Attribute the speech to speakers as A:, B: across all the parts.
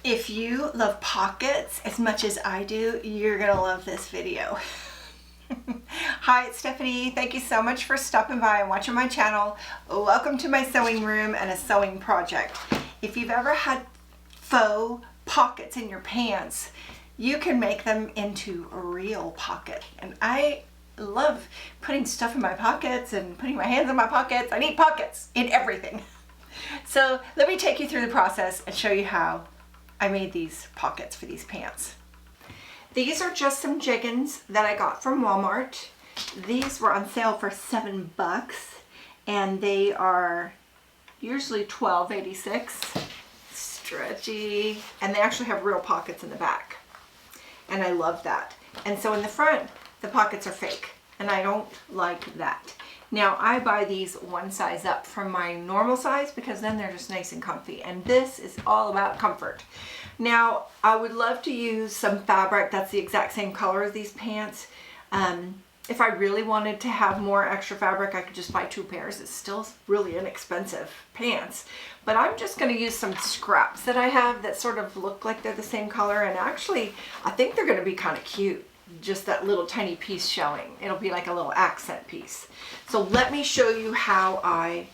A: If you love pockets as much as I do, you're gonna love this video. Hi, it's Stephanie. Thank you so much for stopping by and watching my channel. Welcome to my sewing room and a sewing project. If you've ever had faux pockets in your pants, you can make them into a real pocket. And I love putting stuff in my pockets and putting my hands in my pockets. I need pockets in everything. So let me take you through the process and show you how I made these pockets for these pants. These are just some jeggings that I got from Walmart. These were on sale for $7 and they are usually $12.86. Stretchy, and they actually have real pockets in the back. And I love that. And so in the front, the pockets are fake, and I don't like that. Now I buy these one size up from my normal size because then they're just nice and comfy, and this is all about comfort. Now I would love to use some fabric that's the exact same color as these pants. If I really wanted to have more extra fabric, I could just buy 2 pairs. It's still really inexpensive pants, but I'm just going to use some scraps that I have that sort of look like they're the same color, and actually I think they're going to be kind of cute. Just that little tiny piece showing. It'll be like a little accent piece. So let me show you how I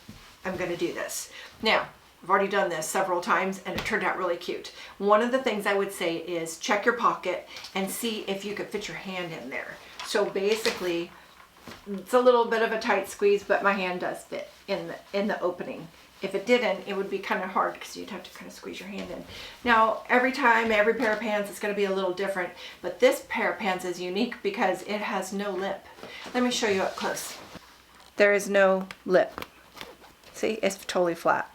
A: am going to do this. Now, I've already done this several times and it turned out really cute. One of the things I would say is check your pocket and see if you could fit your hand in there. So basically, it's a little bit of a tight squeeze, but my hand does fit in the opening. If it didn't, it would be kind of hard because you'd have to kind of squeeze your hand in. Now, every time, every pair of pants is going to be a little different, but this pair of pants is unique because it has no lip. Let me show you up close. There is no lip. See, it's totally flat.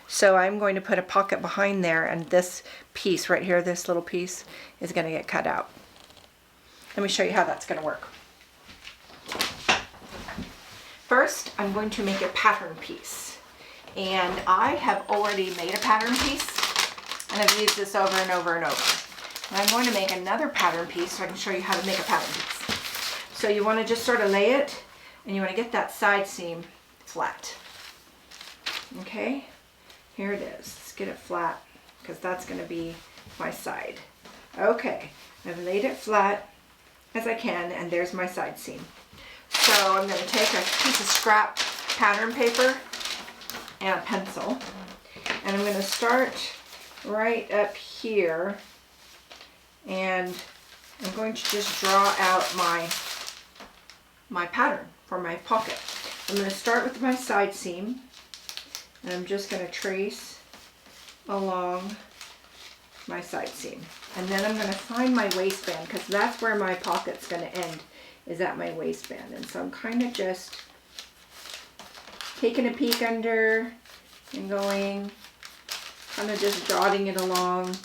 A: So I'm going to put a pocket behind there, and this piece right here, this little piece, is going to get cut out. Let me show you how that's going to work. First, I'm going to make a pattern piece. And I have already made a pattern piece, and I've used this over and over and over. And I'm going to make another pattern piece so I can show you how to make a pattern piece. So you want to just sort of lay it, and you want to get that side seam flat. Okay, here it is. Let's get it flat because that's going to be my side. Okay, I've laid it flat as I can, and there's my side seam. So I'm going to take a piece of scrap pattern paper and a pencil, and I'm going to start right up here, and I'm going to just draw out my pattern for my pocket. I'm going to start with my side seam, and I'm just going to trace along my side seam, and then I'm going to find my waistband because that's where my pocket's going to end, is at my waistband. And so I'm kind of just taking a peek under and going, kind of just dotting it along.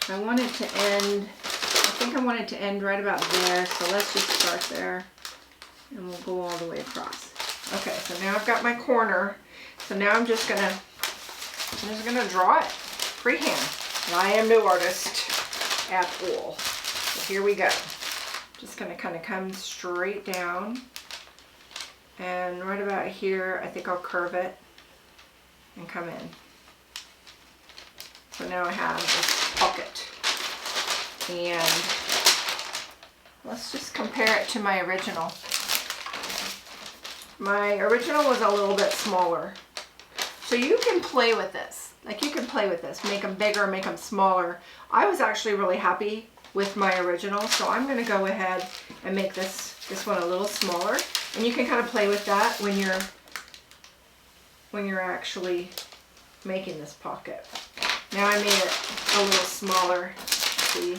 A: I want it to end, I think I want it to end right about there, so let's just start there and we'll go all the way across. Okay, so now I've got my corner, so now I'm just gonna draw it freehand. And I am no artist at all. So here we go. Just gonna kind of come straight down, and right about here I think I'll curve it and come in. So now I have this pocket, and let's just compare it to my original. My original was a little bit smaller, so you can play with this. Like, you can play with this, make them bigger, make them smaller. I was actually really happy with my original, so I'm going to go ahead and make this one a little smaller, and you can kind of play with that when you're actually making this pocket. Now I made it a little smaller. See,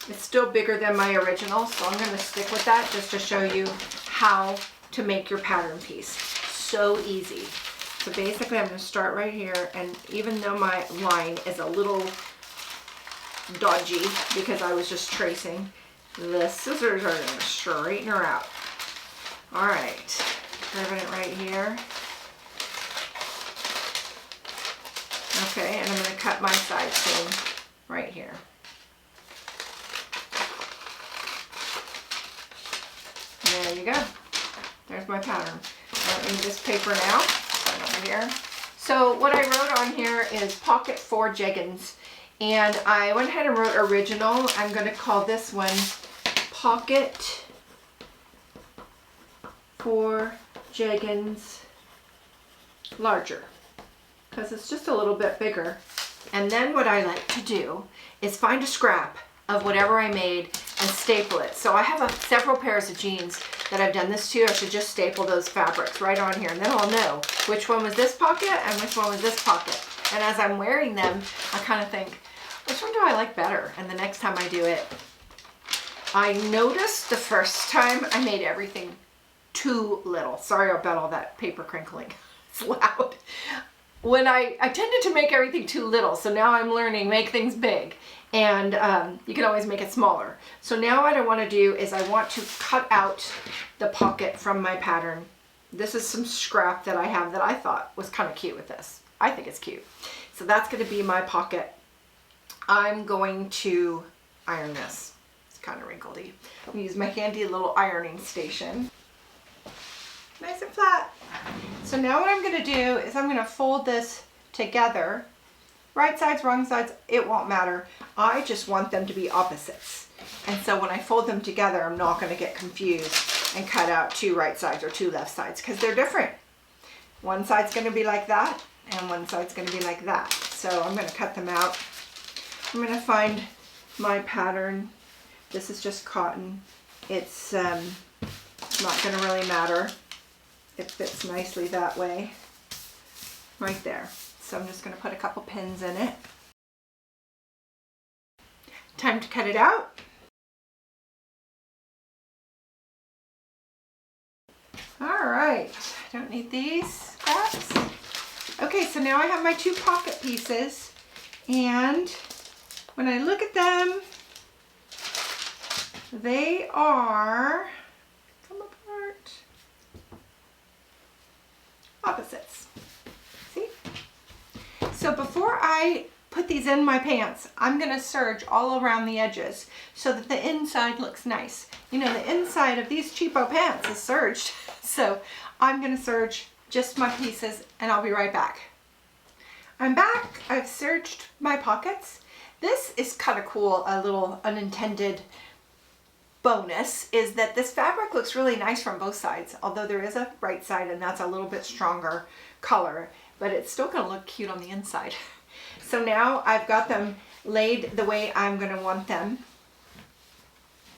A: it's still bigger than my original, so I'm going to stick with that just to show you how to make your pattern piece. So easy. So basically I'm going to start right here, and even though my line is a little dodgy because I was just tracing, the scissors are going to straighten her out. Alright, curving it right here. Okay, and I'm going to cut my side seam right here. There you go. There's my pattern. I'm in this paper now, right over here. So what I wrote on here is pocket for jeggings, and I went ahead and wrote original. I'm going to call this one pocket for jeggings larger, because it's just a little bit bigger. And then what I like to do is find a scrap of whatever I made and staple it. So I have several pairs of jeans that I've done this to. I should just staple those fabrics right on here, and then I'll know which one was this pocket and which one was this pocket. And as I'm wearing them, I kind of think, which one do I like better? And the next time I do it, I noticed the first time I made everything too little. Sorry about all that paper crinkling. It's loud. When I tended to make everything too little, so now I'm learning make things big, and you can always make it smaller. So now what I want to do is I want to cut out the pocket from my pattern. This is some scrap that I have that I thought was kind of cute with this. I think it's cute. So that's going to be my pocket. I'm going to iron this. It's kind of wrinkledy. I'm going to use my handy little ironing station. Nice and flat. So now what I'm going to do is I'm going to fold this together. Right sides, wrong sides, it won't matter. I just want them to be opposites. And so when I fold them together, I'm not going to get confused and cut out two right sides or two left sides, because they're different. One side's going to be like that, and one side's going to be like that. So I'm going to cut them out. I'm going to find my pattern. This is just cotton. It's not going to really matter. It fits nicely that way, right there. So I'm just going to put a couple pins in it. Time to cut it out. All right, don't need these scraps. Okay, so now I have my two pocket pieces, and when I look at them, they are, come apart, opposites. See? So before I put these in my pants, I'm going to serge all around the edges so that the inside looks nice. You know, the inside of these cheapo pants is serged, so I'm going to serge just my pieces, and I'll be right back. I'm back. I've serged my pockets. This is kind of cool, a little unintended bonus is that this fabric looks really nice from both sides, although there is a right side and that's a little bit stronger color, but it's still going to look cute on the inside. So now I've got them laid the way I'm going to want them.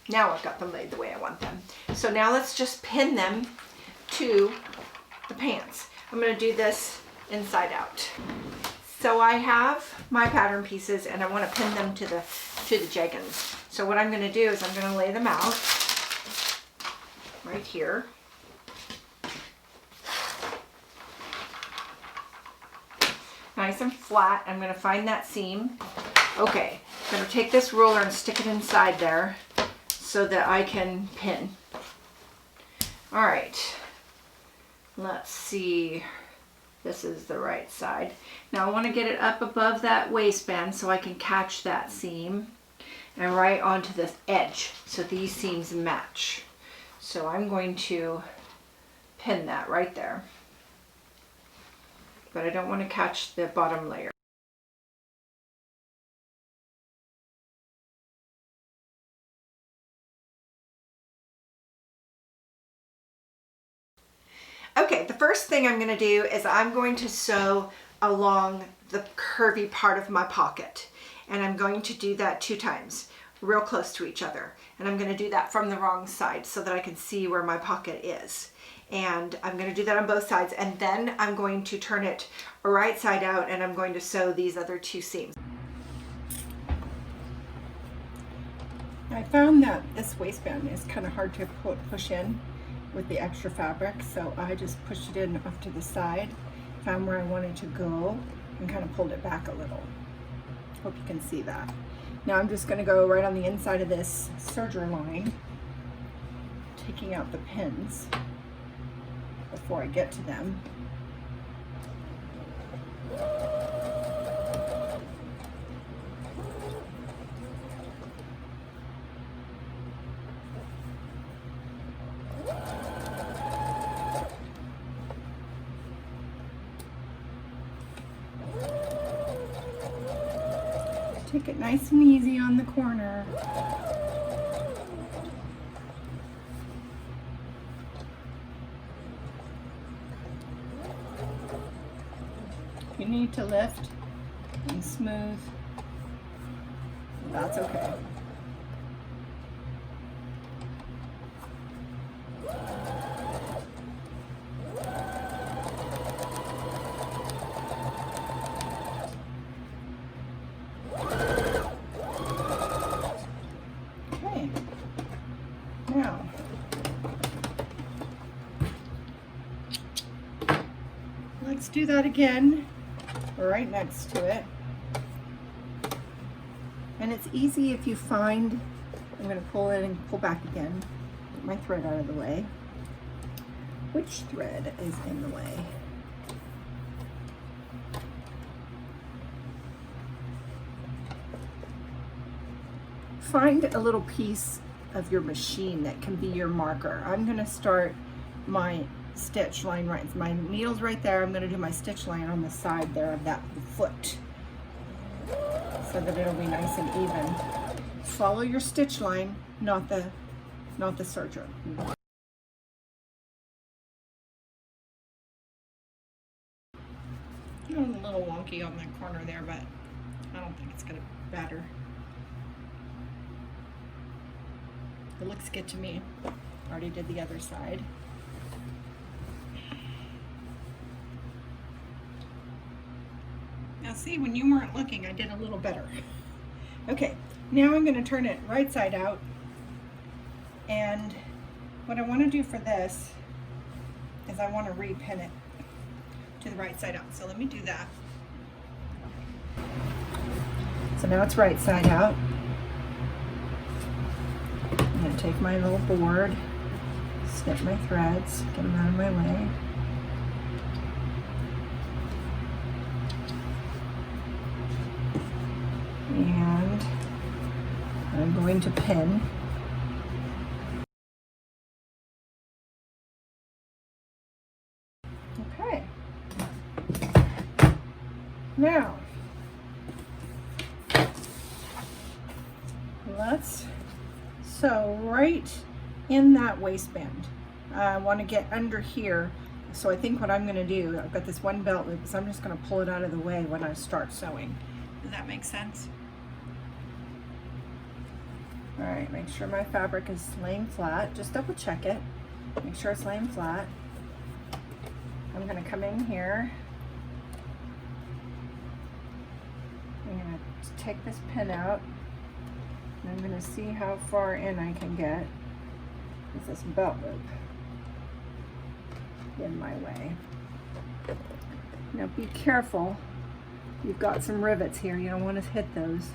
A: Now I've got them laid the way I want them. So now let's just pin them to the pants. I'm going to do this inside out. So I have my pattern pieces and I want to pin them to the jeggings. So what I'm going to do is I'm going to lay them out right here. Nice and flat. I'm going to find that seam. Okay, I'm going to take this ruler and stick it inside there so that I can pin. All right, let's see. This is the right side. Now I want to get it up above that waistband so I can catch that seam and right onto the edge so these seams match. So I'm going to pin that right there. But I don't want to catch the bottom layer. Okay, the first thing I'm going to do is I'm going to sew along the curvy part of my pocket. And I'm going to do that 2 times, real close to each other. And I'm going to do that from the wrong side so that I can see where my pocket is. And I'm going to do that on both sides. And then I'm going to turn it right side out and I'm going to sew these other 2 seams. I found that this waistband is kind of hard to push in with the extra fabric, so I just pushed it in off to the side, found where I wanted to go, and kind of pulled it back a little. Hope you can see that. Now I'm just going to go right on the inside of this serger line, taking out the pins before I get to them. Take it nice and easy on the corner. You need to lift and smooth. That's okay. Okay. Now, let's do that again, right next to it. And it's easy if you find, I'm going to pull in and pull back again, get my thread out of the way. Which thread is in the way? Find a little piece of your machine that can be your marker. I'm going to start my stitch line right, my needle's right there. I'm going to do my stitch line on the side there of that foot so that it'll be nice and even. Follow your stitch line, not the serger. A little wonky on that corner there, but I don't think it's going to matter. It looks good to me. Already did the other side. Now see, when you weren't looking, I did a little better. Okay, now I'm going to turn it right side out. And what I want to do for this is I want to repin it to the right side out. So let me do that. So now it's right side out. I'm going to take my little board, snip my threads, get them out of my way. And I'm going to pin. Okay. Now, let's sew right in that waistband. I want to get under here. So I think what I'm going to do, I've got this one belt loop, so I'm just going to pull it out of the way when I start sewing. Does that make sense? All right, make sure my fabric is laying flat. Just double check it. Make sure it's laying flat. I'm going to come in here. I'm going to take this pin out. And I'm going to see how far in I can get with this belt loop in my way. Now be careful. You've got some rivets here. You don't want to hit those.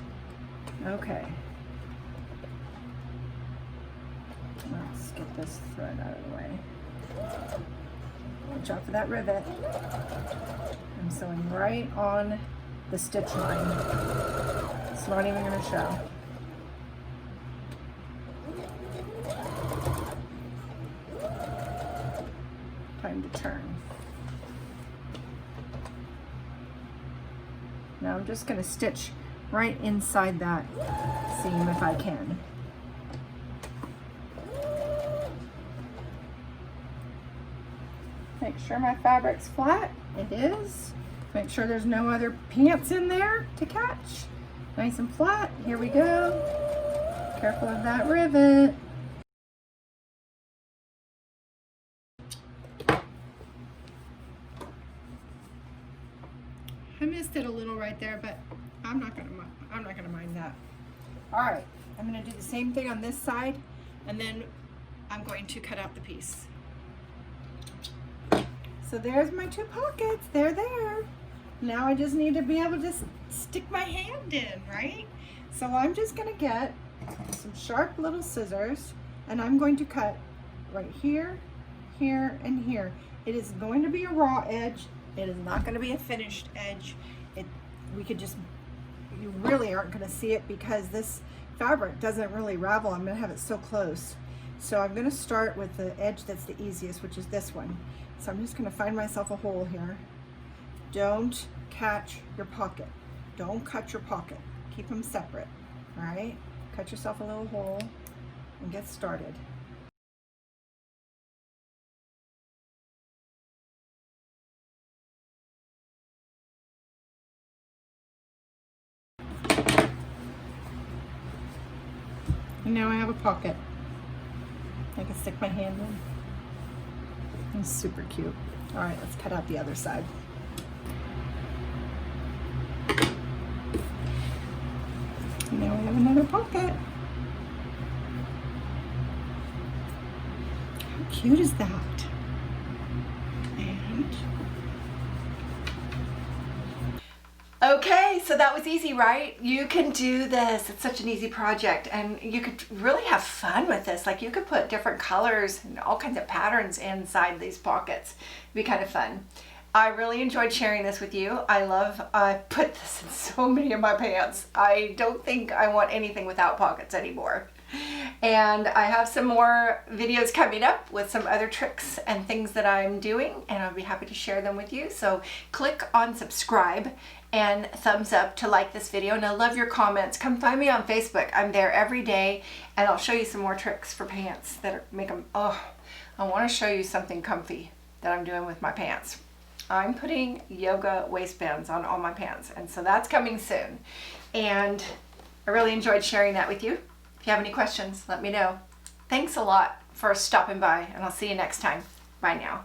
A: Okay. Let's get this thread out of the way. Watch out for that rivet. I'm sewing right on the stitch line. It's not even going to show. Time to turn. Now I'm just going to stitch right inside that seam if I can. Make sure my fabric's flat. It is. Make sure there's no other pants in there to catch. Nice and flat. Here we go. Careful of that rivet. I missed it a little right there, but I'm not gonna mind that. All right, I'm gonna do the same thing on this side, and then I'm going to cut out the piece. So there's my two pockets. They're there. Now I just need to be able to stick my hand in, right? So I'm just gonna get some sharp little scissors, and I'm going to cut right here, here, and here. It is going to be a raw edge. It is not going to be a finished edge. You really aren't going to see it because this fabric doesn't really ravel. I'm going to have it so close. So I'm going to start with the edge that's the easiest, which is this one. So I'm just going to find myself a hole here. Don't catch your pocket. Don't cut your pocket. Keep them separate, all right? Cut yourself a little hole and get started. And now I have a pocket. I can stick my hand in. It's super cute. All right, let's cut out the other side. And now we have another pocket. How cute is that? And okay, so that was easy, right? You can do this. It's such an easy project, and you could really have fun with this. Like, you could put different colors and all kinds of patterns inside these pockets. It'd be kind of fun. I really enjoyed sharing this with you. I put this in so many of my pants. I don't think I want anything without pockets anymore. And I have some more videos coming up with some other tricks and things that I'm doing, and I'll be happy to share them with you. So click on subscribe and thumbs up to like this video, and I love your comments. Come find me on Facebook. I'm there every day, and I'll show you some more tricks for pants that make them, oh, I want to show you something comfy that I'm doing with my pants. I'm putting yoga waistbands on all my pants, and so that's coming soon. And I really enjoyed sharing that with you. If you have any questions, let me know. Thanks a lot for stopping by, and I'll see you next time. Bye now.